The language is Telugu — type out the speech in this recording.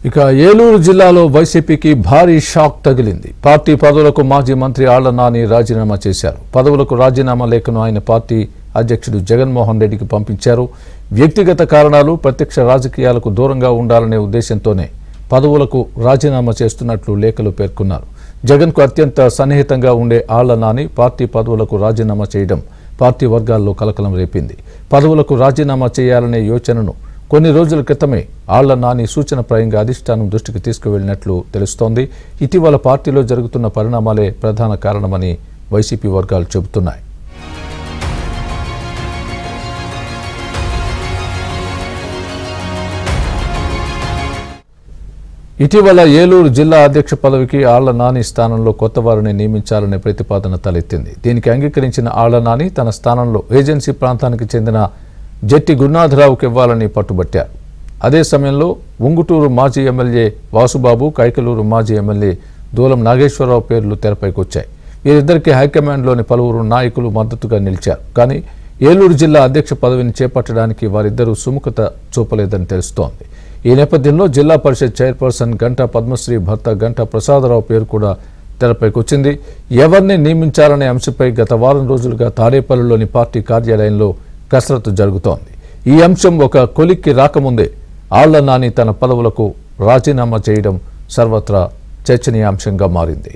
ఇక ఏలూరు జిల్లాలో వైసీపీకి భారీ షాక్ తగిలింది. పార్టీ పదవులకు మాజీ మంత్రి ఆళ్ల నాని రాజీనామా చేశారు. పదవులకు రాజీనామా లేఖను ఆయన పార్టీ అధ్యక్షుడు జగన్మోహన్ రెడ్డికి పంపించారు. వ్యక్తిగత కారణాలు, ప్రత్యక్ష రాజకీయాలకు దూరంగా ఉండాలనే ఉద్దేశంతోనే పదవులకు రాజీనామా చేస్తున్నట్లు లేఖలో పేర్కొన్నారు. జగన్కు అత్యంత సన్నిహితంగా ఉండే ఆళ్ల నాని పార్టీ పదవులకు రాజీనామా చేయడం పార్టీ వర్గాల్లో కలకలం రేపింది. పదవులకు రాజీనామా చేయాలనే యోచనను కొన్ని రోజుల క్రితమే ఆళ్ల నాని సూచనప్రాయంగా అధిష్టానం దృష్టికి తీసుకువెళ్లినట్లు తెలుస్తోంది. ఇటీవల పార్టీలో జరుగుతున్న పరిణామాలే ప్రధాన కారణమని వైసీపీ వర్గాలు చెబుతున్నాయి. ఇటీవల ఏలూరు జిల్లా అధ్యక్ష పదవికి ఆళ్ల నాని స్థానంలో కొత్త వారిని నియమించాలనే ప్రతిపాదన తలెత్తింది. దీనికి అంగీకరించిన ఆళ్ల నాని తన స్థానంలో ఏజెన్సీ ప్రాంతానికి చెందిన జట్టి గురునాథరావుకు ఇవ్వాలని పట్టుబట్టారు. అదే సమయంలో ఉంగుటూరు మాజీ ఎమ్మెల్యే వాసుబాబు, కైకలూరు మాజీ ఎమ్మెల్యే దూలం నాగేశ్వరరావు పేర్లు తెరపైకొచ్చాయి. వీరిద్దరికీ హైకమాండ్లోని పలువురు నాయకులు మద్దతుగా నిలిచారు. కానీ ఏలూరు జిల్లా అధ్యక్ష పదవిని చేపట్టడానికి వారిద్దరూ సుముఖత చూపలేదని తెలుస్తోంది. ఈ నేపథ్యంలో జిల్లా పరిషత్ చైర్పర్సన్ గంటా పద్మశ్రీ భర్త గంటా ప్రసాదరావు పేరు కూడా తెరపైకొచ్చింది. ఎవరిని నియమించాలనే అంశంపై గత వారం రోజులుగా తాడేపల్లిలోని పార్టీ కార్యాలయంలో కసరత్తు జరుగుతోంది. ఈ అంశం ఒక కొలిక్కి రాకముందే ఆళ్ల నాని తన పదవులకు రాజీనామా చేయడం సర్వత్రా చర్చనీయాంశంగా మారింది.